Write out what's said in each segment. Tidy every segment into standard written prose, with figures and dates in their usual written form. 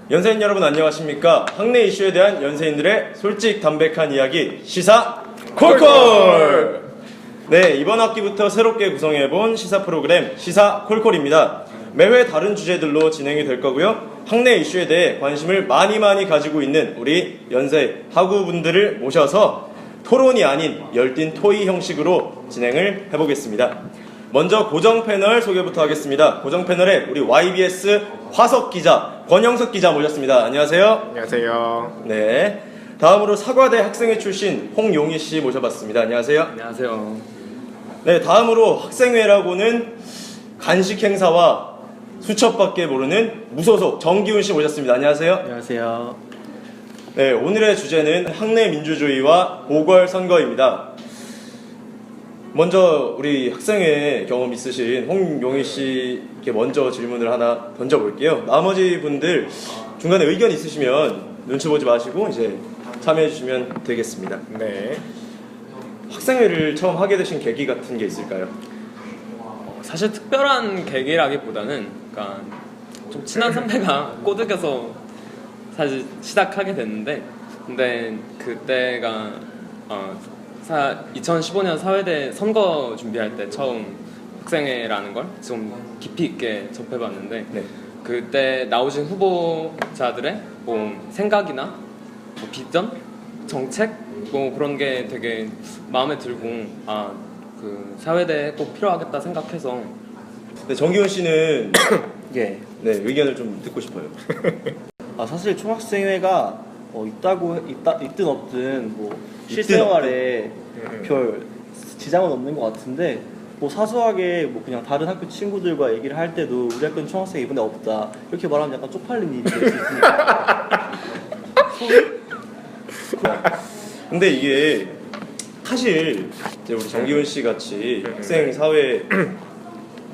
연세인 여러분 안녕하십니까? 학내 이슈에 대한 연세인들의 솔직 담백한 이야기 시사 콜콜! 네, 이번 학기부터 새롭게 구성해본 시사 프로그램 시사 콜콜입니다. 매회 다른 주제들로 진행이 될 거고요. 학내 이슈에 대해 관심을 많이 가지고 있는 우리 연세 학우분들을 모셔서 토론이 아닌 열띤 토의 형식으로 진행을 해보겠습니다. 먼저 고정 패널 소개부터 하겠습니다. 고정 패널에 우리 YBS 화석 기자, 권영석 기자 모셨습니다. 안녕하세요. 안녕하세요. 네. 다음으로 사과대 학생회 출신 홍용희 씨 모셔봤습니다. 안녕하세요. 안녕하세요. 네, 다음으로 학생회라고는 간식 행사와 수첩밖에 모르는 무소속 정기훈 씨 모셨습니다. 안녕하세요. 안녕하세요. 네, 오늘의 주제는 학내 민주주의와 보궐선거입니다. 먼저 우리 학생회 경험 있으신 홍용희 씨께 먼저 질문을 하나 던져볼게요. 나머지 분들 중간에 의견 있으시면 눈치 보지 마시고 이제 참여해 주시면 되겠습니다. 네. 학생회를 처음 하게 되신 계기 같은 게 있을까요? 사실 특별한 계기라기보다는 그러니까 좀 친한 선배가 꼬드겨서 사실 시작하게 됐는데, 근데 그때가 2015년 사회대 선거 준비할 때 처음 학생회라는 걸 좀 깊이 있게 접해봤는데, 네. 그때 나오신 후보자들의 뭐 생각이나 뭐 비전, 정책 뭐 그런 게 되게 마음에 들고 그 사회대에 꼭 필요하겠다 생각해서. 네, 정기훈 씨는 예. 네, 의견을 좀 듣고 싶어요. 사실 총학생회가 있든 없든 뭐 실생활에 별 지장은 없는 것 같은데, 뭐 사소하게 뭐 그냥 다른 학교 친구들과 얘기를 할 때도 우리 학교는 총학생 이번에 없다 이렇게 말하면 약간 쪽팔린 일이 될 수 있으니까. 근데 이게 사실 이제 우리 정기훈 씨 같이 학생 사회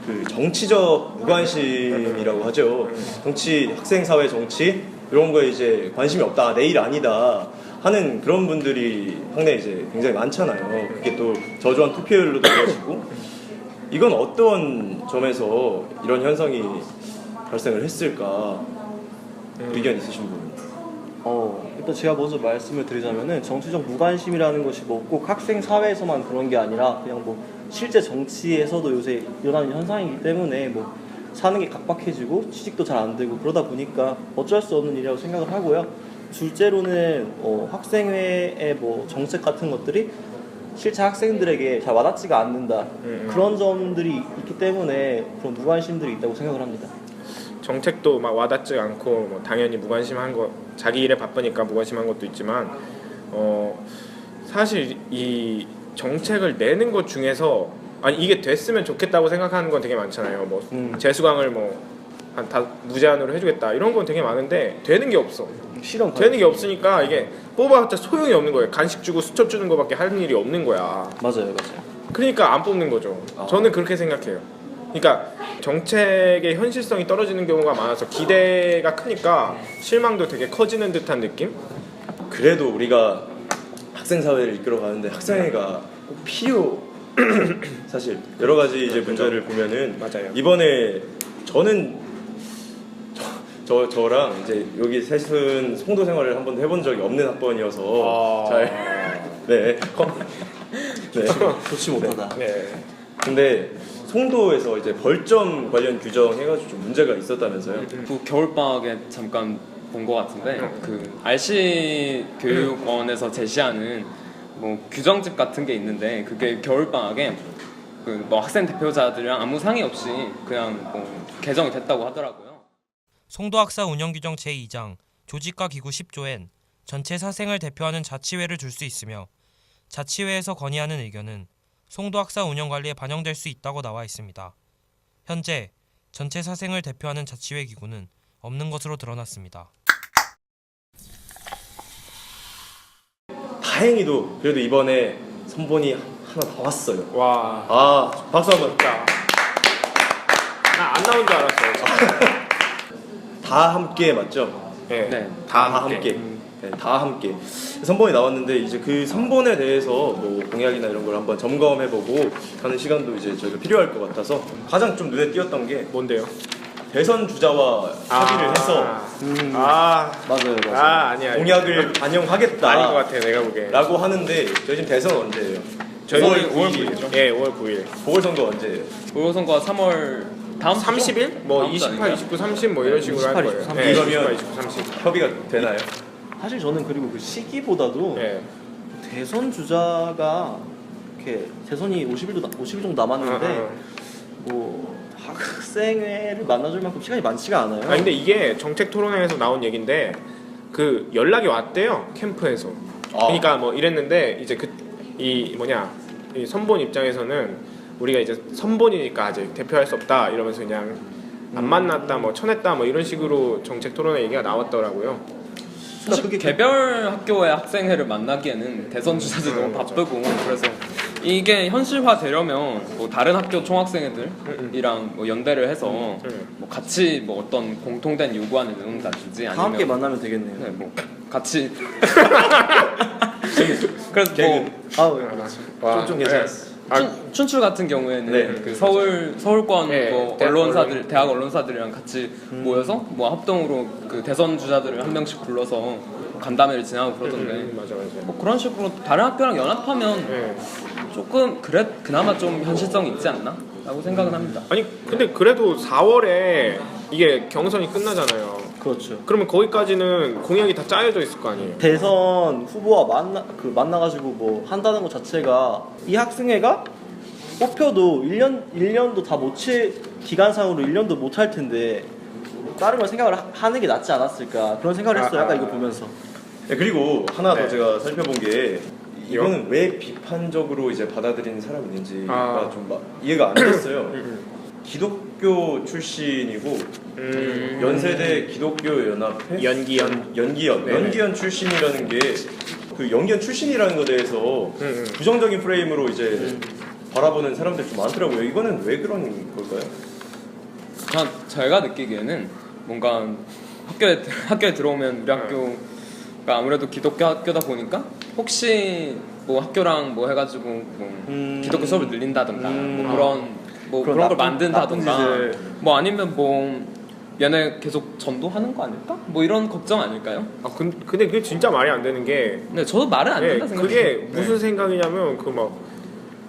그 정치적 무관심이라고 하죠. 정치, 학생 사회 정치 이런 거에 이제 관심이 없다, 내 일 아니다 하는 그런 분들이 학내에 이제 굉장히 많잖아요. 그게 또 저조한 투표율로도 이어지고, 이건 어떤 점에서 이런 현상이 발생을 했을까? 의견 있으신 분? 일단 제가 먼저 말씀을 드리자면은 정치적 무관심이라는 것이 뭐 꼭 학생 사회에서만 그런 게 아니라 그냥 뭐 실제 정치에서도 요새 일어나는 현상이기 때문에 뭐 사는 게 각박해지고 취직도 잘 안 되고 그러다 보니까 어쩔 수 없는 일이라고 생각을 하고요. 둘째로는 학생회의 뭐 정책 같은 것들이 실제 학생들에게 잘 와닿지가 않는다. 그런 점들이 있기 때문에 그런 무관심들이 있다고 생각을 합니다. 정책도 막 와닿지 않고 뭐 당연히 무관심한 거, 자기 일에 바쁘니까 무관심한 것도 있지만 사실 이 정책을 내는 것 중에서 이게 됐으면 좋겠다고 생각하는 건 되게 많잖아요. 뭐 재수강을 뭐 한 다 무제한으로 해주겠다 이런 건 되게 많은데 되는 게 없어. 실험 되는 게 없으니까 이게 뽑아봤자 소용이 없는 거예요. 간식 주고 수첩 주는 거밖에 할 일이 없는 거야. 맞아요. 그러니까 안 뽑는 거죠. 저는 그렇게 생각해요. 그러니까 정책의 현실성이 떨어지는 경우가 많아서 기대가 크니까 실망도 되게 커지는 듯한 느낌? 그래도 우리가 학생 사회를 이끌어 가는데 학생회가 꼭 필요. 사실 여러 가지 이제 문제를 보면은 맞아요. 이번에 저는 저랑 이제 여기 셋은 송도 생활을 한 번도 해본 적이 없는 학번이어서 네. 좋지 못하다. 네. 근데 송도에서 이제 벌점 관련 규정 해가지고 좀 문제가 있었다면서요? 그 겨울방학에 잠깐 본 것 같은데, 그 RC 교육원에서 제시하는 뭐 규정집 같은 게 있는데, 그게 겨울방학에 그 뭐 학생 대표자들이랑 아무 상의 없이 그냥 뭐 개정이 됐다고 하더라고요. 송도학사 운영규정 제2장 조직과 기구 10조엔 전체 사생을 대표하는 자치회를 둘 수 있으며, 자치회에서 건의하는 의견은 송도학사 운영관리에 반영될 수 있다고 나와 있습니다. 현재 전체 사생을 대표하는 자치회 기구는 없는 것으로 드러났습니다. 다행히도 그래도 이번에 선본이 하나 더 왔어요. 와. 박수 한번. 나 안 나온 줄 알았어요. 다 함께 맞죠? 네. 네. 다 함께. 네, 다 함께 선본이 나왔는데, 이제 그 선본에 대해서 뭐 공약이나 이런 걸 한번 점검해보고 하는 시간도 이제 저희가 필요할 것 같아서 가장 좀 눈에 띄었던 게 뭔데요? 대선 주자와 합의를 해서 맞아요. 아니야. 공약을 반영하겠다. 아닌 것 같아 내가 보기엔. 라고 하는데 저희 지금 대선 언제예요? 저희는 5월 9일이죠. 예, 5월 9일. 보궐선거 언제예요? 보궐선거가 3월 다음 주죠? 30일? 뭐 다음 주 28, 아닌가요? 29, 30 뭐 이런 식으로 할 28, 거예요. 23. 예, 그러면 28, 29, 30. 협의가 되나요? 사실 저는 그리고 그 시기보다도 예. 대선 주자가 이렇게 대선이 50일 정도 남았는데 뭐 학생회를 만나줄 만큼 시간이 많지가 않아요. 아 근데 이게 정책 토론회에서 나온 얘긴데 그 연락이 왔대요 캠프에서. 그러니까 뭐 이랬는데 이제 이 선본 입장에서는 우리가 이제 선본이니까 아직 대표할 수 없다 이러면서 그냥 안 만났다 뭐 쳐냈다 뭐 이런 식으로 정책 토론회 얘기가 나왔더라고요. 사실 그게 개별 학교의 학생회를 만나기에는 대선 주자들이 너무 바쁘고 그래서 이게 현실화 되려면 뭐 다른 학교 총학생회들이랑 뭐 연대를 해서 뭐 같이 뭐 어떤 공통된 요구안을 내놓는다든지 다 함께 아니면 만나면 되겠네요. 네, 뭐 같이 그래서 뭐 좀 괜찮았어. 춘추 같은 경우에는 네. 그 서울권 네, 뭐 대학 언론사들 대학 언론사들이랑 같이 모여서 뭐 합동으로 그 대선 주자들을 한 명씩 불러서 간담회를 진행하고 그러던데 맞아. 뭐 그런 식으로 다른 학교랑 연합하면 예. 조금 그나마 좀 현실성이 있지 않나? 라고 생각은 합니다. 아니 근데 그래도 4월에 이게 경선이 끝나잖아요. 그렇죠. 그러면 거기까지는 공약이 다 짜여져 있을 거 아니에요. 대선 후보와 만나가지고 뭐 한다는 것 자체가 이 학생회가 뽑혀도 1년도 다 못 채 기간상으로 1년도 못 할 텐데 다른 걸 생각을 하는 게 낫지 않았을까 그런 생각을 했어요. 약간 이거 보면서. 네, 그리고 하나 더 네. 제가 살펴본 게 이거는 왜 비판적으로 이제 받아들이는 사람이 있는지가 좀 이해가 안 됐어요. 기독교 출신이고 연세대 기독교 연합회 연기연. 연기연 네네. 연기연 출신이라는 게 그 연기연 출신이라는 것에 대해서 부정적인 프레임으로 이제 바라보는 사람들 좀 많더라고요. 이거는 왜 그런 걸까요? 그냥 제가 느끼기에는 뭔가 학교에 들어오면 우리 학교가 아무래도 기독교 학교다 보니까 혹시 뭐 학교랑 뭐 해가지고 뭐 기독교 수업을 늘린다던가 뭐 그런 걸 만든다던가 짓을. 뭐 아니면 뭐 얘네 계속 전도하는 거 아닐까? 뭐 이런 걱정 아닐까요? 근데 그게 진짜 말이 안 되는 게 네, 저도 말은 안 된다 생각해요. 그게 무슨 생각이냐면 그 막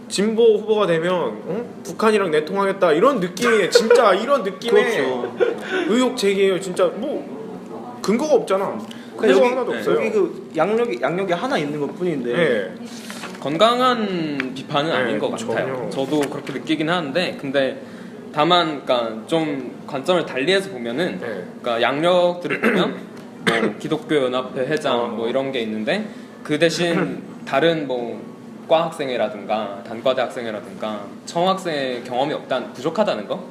진보 후보가 되면 북한이랑 내통하겠다 이런 느낌이 진짜 이런 느낌의 그렇죠. 의혹 제기예요. 진짜 뭐 근거가 없잖아. 근거가 하나도 없어요. 여기 그 양력이 하나 있는 것 뿐인데 네. 건강한 비판은 네, 아닌 것 같아요. 전혀. 저도 그렇게 느끼긴 하는데 근데 다만 그러니까 좀 관점을 달리해서 보면은 네. 그러니까 양력들을 보면 뭐 기독교 연합회 회장 뭐 이런 게 있는데 그 대신 다른 뭐 과학생회라든가 단과대 학생회라든가 청학생회 경험이 부족하다는 거.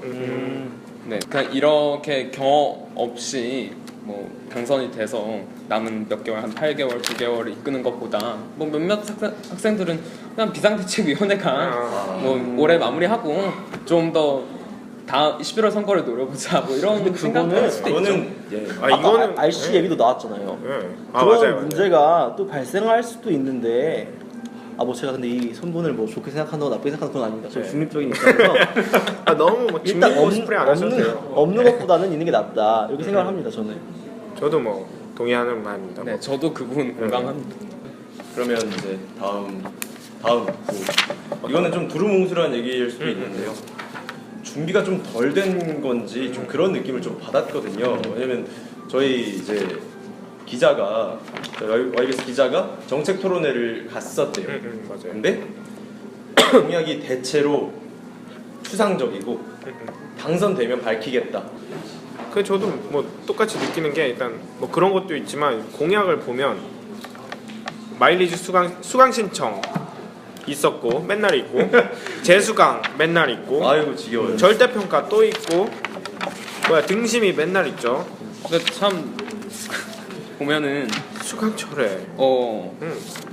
네, 그냥 이렇게 경험 없이 뭐 당선이 돼서 남은 몇 개월 한 8개월, 9개월을 이끄는 것보다 뭐 몇몇 학생들은 그냥 비상대책위원회가 뭐 올해 마무리하고 좀 더 다음 11월 선거를 노려보자 뭐 이런 생각할 수도 있죠. 그거는 이거는 RC 예비도 나왔잖아요. 네. 그런 맞아요. 문제가 또 발생할 수도 있는데 뭐 제가 근데 이 선분을 뭐 좋게 생각한다고 나쁘게 생각하는 건 아닙니다. 저 중립적인 입장에서 너무 뭐 일단 진보 코스프레 안 하셔도 돼요. 없는 것보다는 있는 게 낫다 이렇게 생각을 합니다. 저는. 저도 뭐 동의하는 바입니다. 네, 저도 그 부분 공감합니다. 그러면 이제 다음 이거는 좀 두루뭉술한 얘기일 수도 있는데요. 준비가 좀 덜 된 건지 좀 그런 느낌을 좀 받았거든요. 왜냐면 저희 이제 기자가 YBS 기자가 정책 토론회를 갔었대요. 맞아요. 근데 공약이 대체로 추상적이고 당선되면 밝히겠다. 그 저도 뭐 똑같이 느끼는 게 일단 뭐 그런 것도 있지만 공약을 보면 마일리지 수강 신청 있었고 맨날 있고 재수강 맨날 있고 아이고 지겨워요. 절대평가 또 있고 등심이 맨날 있죠. 근데 참 보면은 수강 철회.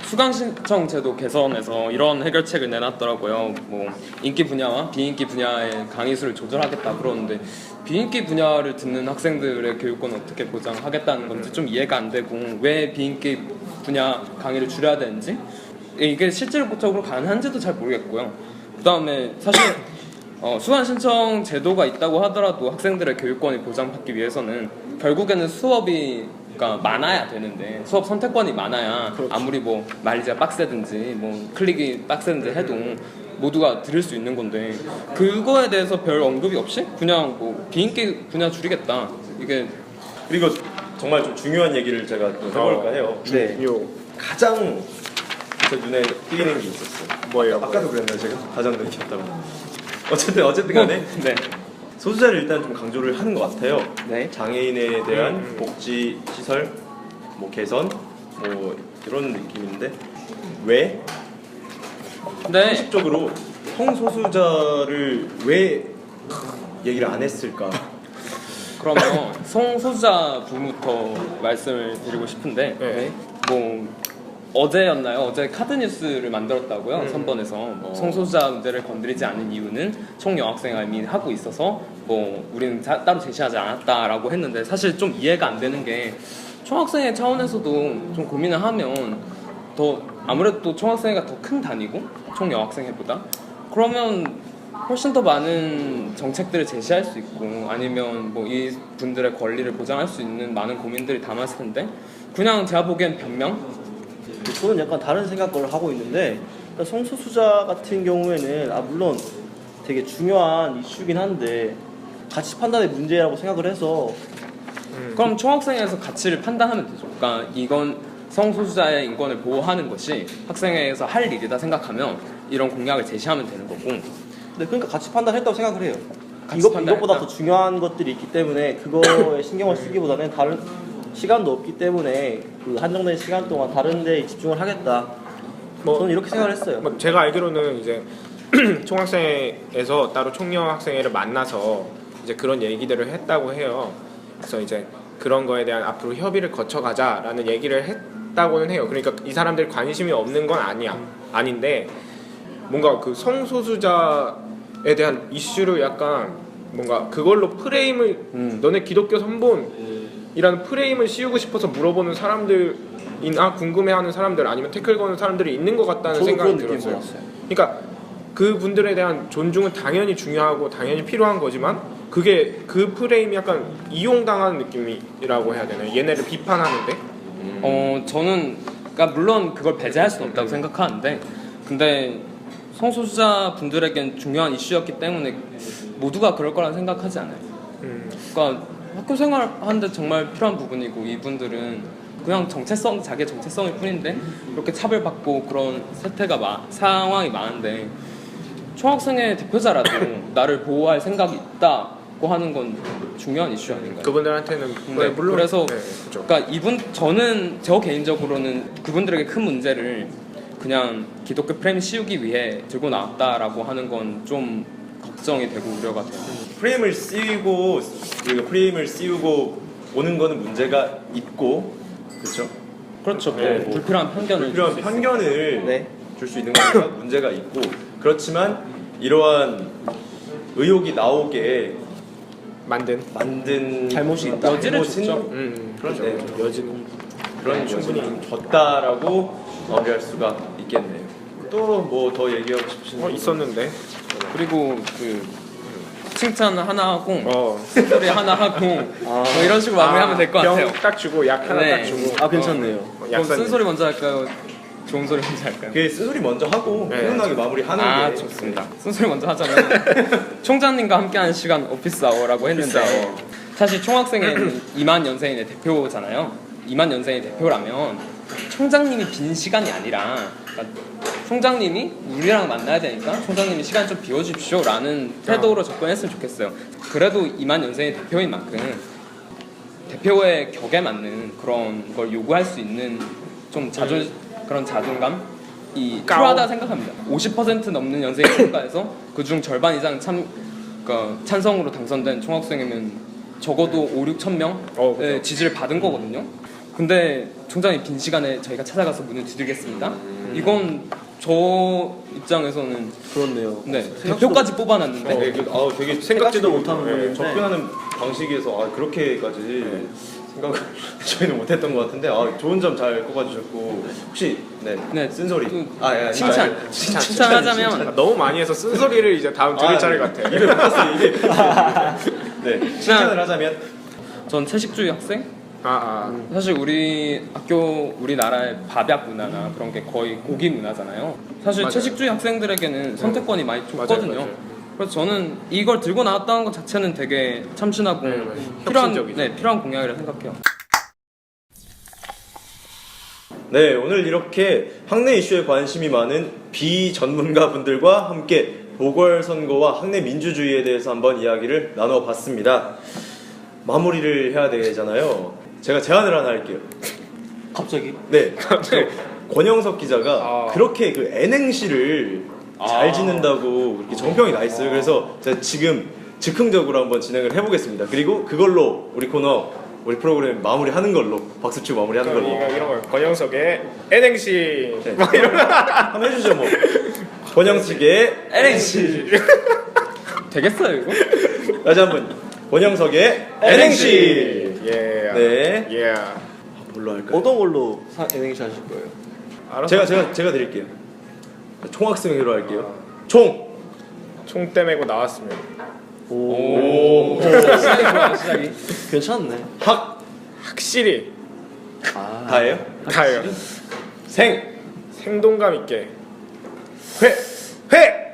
수강 신청 제도 개선에서 이런 해결책을 내놨더라고요. 뭐 인기 분야와 비인기 분야의 강의 수를 조절하겠다 그러는데 비인기 분야를 듣는 학생들의 교육권을 어떻게 보장하겠다는 건지 좀 이해가 안 되고 왜 비인기 분야 강의를 줄여야 되는지 이게 실질적으로 가능한지도 잘 모르겠고요. 그다음에 사실 수강 신청 제도가 있다고 하더라도 학생들의 교육권이 보장받기 위해서는 결국에는 수업이 많아야 되는데 수업 선택권이 많아야 아무리 뭐 말리지가 빡세든지 뭐 클릭이 빡세든지 해도 모두가 들을 수 있는 건데 그거에 대해서 별 언급이 없이 그냥 뭐 비인기 분야 줄이겠다 이게 그리고 정말 좀 중요한 얘기를 제가 또 해볼까 해요. 네. 가장 제 눈에 띄는 게 있었어요. 뭐예요? 아까도 그랬나요 제가? 가장 눈에 띄었다고. 어쨌든 간에 네. 소수자를 일단 좀 강조를 하는 것 같아요. 네. 장애인에 대한 복지 시설, 뭐 개선, 뭐 이런 느낌인데 왜 근데 상식적으로 성소수자를 왜 얘기를 안 했을까? 그러면 성소수자 부부터 말씀을 드리고 싶은데 네. 뭐 어제였나요? 어제 카드 뉴스를 만들었다고요. 선본에서 뭐 성소수자 문제를 건드리지 않은 이유는 총여학생을 이미 하고 있어서 뭐 우리는 따로 제시하지 않았다라고 했는데 사실 좀 이해가 안 되는 게 총학생회 차원에서도 좀 고민을 하면 더 아무래도 총학생회가 더 큰 단위고 총여학생회보다 그러면 훨씬 더 많은 정책들을 제시할 수 있고 아니면 뭐 이 분들의 권리를 보장할 수 있는 많은 고민들이 담았을 텐데 그냥 제가 보기엔 변명? 저는 약간 다른 생각을 하고 있는데 성소수자 같은 경우에는 물론 되게 중요한 이슈긴 한데 가치 판단의 문제라고 생각을 해서 그럼 총학생회에서 가치를 판단하면 되죠. 그러니까 이건 성소수자의 인권을 보호하는 것이 학생회에서 할 일이다 생각하면 이런 공약을 제시하면 되는 거고. 네, 그러니까 가치 판단했다고 생각을 해요. 가치 이것보다 판단했다? 더 중요한 것들이 있기 때문에 그거에 신경을 쓰기보다는 다른 시간도 없기 때문에 그 한정된 시간 동안 다른 데에 집중을 하겠다. 저는 이렇게 생각을 했어요. 뭐 제가 알기로는 이제 총학생회에서 따로 총여학생회를 만나서 이제 그런 얘기들을 했다고 해요. 그래서 이제 그런 거에 대한 앞으로 협의를 거쳐가자라는 얘기를 했다고는 해요. 그러니까 이 사람들이 관심이 없는 건 아닌데 뭔가 그 성소수자에 대한 이슈를 약간 뭔가 그걸로 프레임을 너네 기독교 선본이라는 프레임을 씌우고 싶어서 물어보는 사람들이나 궁금해하는 사람들 아니면 태클 거는 사람들이 있는 것 같다는 저도 생각이 그런 느낌 들었어요. 받았어요. 그러니까 그 분들에 대한 존중은 당연히 중요하고 당연히 필요한 거지만 그게 그 프레임이 약간 이용당하는 느낌이라고 해야 되나요? 얘네를 비판하는데 저는 그러니까 물론 그걸 배제할 수는 없다고 생각하는데 근데 성소수자 분들에겐 중요한 이슈였기 때문에 모두가 그럴 거라는 생각하지 않아요. 그러니까 학교 생활하는데 정말 필요한 부분이고 이분들은 그냥 자기의 정체성일 뿐인데 이렇게 차별받고 그런 상황이 많은데 총학생회 대표자라도 나를 보호할 생각이 있다고 하는 건 중요한 이슈 아닌가요? 그분들한테는 네, 물론 그래서 네, 그렇죠. 그러니까 저는 저 개인적으로는 그분들에게 큰 문제를 그냥 기독교 프레임 씌우기 위해 들고 나왔다라고 하는 건 좀 걱정이 되고 우려가 돼요. 프레임을 씌우고 오는 거는 문제가 있고, 그렇죠? 그렇죠. 네, 뭐 불필요한 편견을 불필요한 줄수 편견을 네. 줄 수 있는 거니까 문제가 있고, 그렇지만 이러한 의혹이 나오게 만든 잘못이 있다. 여지를 잘못은 줬죠. 그렇죠. 네. 여지는 그런 충분히 좀 졌다라고 얘기할 수가 있겠네요. 또 뭐 더 얘기하고 싶으신 분? 있었는데 그리고 그 칭찬 하나 하고 어. 소리 하나 하고 뭐 이런 식으로 마무리하면 될 것 같아요. 병딱 주고 약 하나 네. 딱 주고 괜찮네요. 그럼 쓴소리 먼저 할까요? 좋은 소리 먼저 할까요? 그 쓴소리 먼저 하고 네. 훈훈하게 마무리하는 게 좋습니다. 쓴소리 먼저 하자면 총장님과 함께하는 시간 오피스 아워라고 했는데 사실 총학생회는 2만 연세인의 대표잖아요. 2만 연세인의 대표라면 총장님이 빈 시간이 아니라 그러니까 총장님이 우리랑 만나야 되니까 총장님이 시간 좀 비워주십시오 라는 태도로 접근했으면 좋겠어요. 그래도 2만 연세인 대표인 만큼 대표의 격에 맞는 그런 걸 요구할 수 있는 좀 그런 자존감이 필요하다 생각합니다. 50% 넘는 연세인 평가에서 그중 절반 이상 그러니까 찬성으로 당선된 총학생이면 적어도 5-6천 명의 지지를 받은 거거든요. 근데 총장이 빈 시간에 저희가 찾아가서 문을 두드리겠습니다. 이건 저 입장에서는 그렇네요. 네, 대표까지 뽑아놨는데 되게 생각지도 못하는 네, 분인데. 접근하는 방식에서 그렇게까지 생각을 저희는 못했던 것 같은데 좋은 점 잘 꼽아주셨고 혹시 네, 쓴소리 또 예, 칭찬하자면 너무 많이 해서 쓴소리를 이제 다음 들을 차례 같아. 입에 붙었어요. 네, 칭찬을 하자면 전 채식주의 학생. 사실 우리나라의 밥약 문화나 그런 게 거의 고기 문화잖아요. 사실 맞아요. 채식주의 학생들에게는 선택권이 많이 줬거든요. 맞아요. 그래서 저는 이걸 들고 나왔다는 것 자체는 되게 참신하고 혁신적이죠. 필요한 공약이라 생각해요. 네, 오늘 이렇게 학내 이슈에 관심이 많은 비전문가 분들과 함께 보궐선거와 학내 민주주의에 대해서 한번 이야기를 나눠봤습니다. 마무리를 해야 되잖아요. 제가 제안을 하나 할게요. 갑자기? 네, 권영석 기자가 그렇게 그 N행시를 잘 짓는다고 이렇게 정평이 나 있어요. 그래서 제가 지금 즉흥적으로 한번 진행을 해보겠습니다. 그리고 그걸로 우리 프로그램 마무리하는 걸로 박수 치고 마무리하는 걸로 이런 거 권영석의 N행시 네. 막 이런 거. 한번 해주죠 뭐. 권영식의 N행시 되겠어요 이거? 다시 한번 권영석의 N행시. 예. 네. 예. 뭘로 할까요? 어떤 걸로 N행시 하실 거예요? 알았어. 제가 드릴게요. 총학생회로 할게요. 총. 총대 메고 나왔으면. 오. 시작이 좋아요 시작이. 괜찮네. 확실히 다예요? 다예요. 생. 생동감 있게. 회.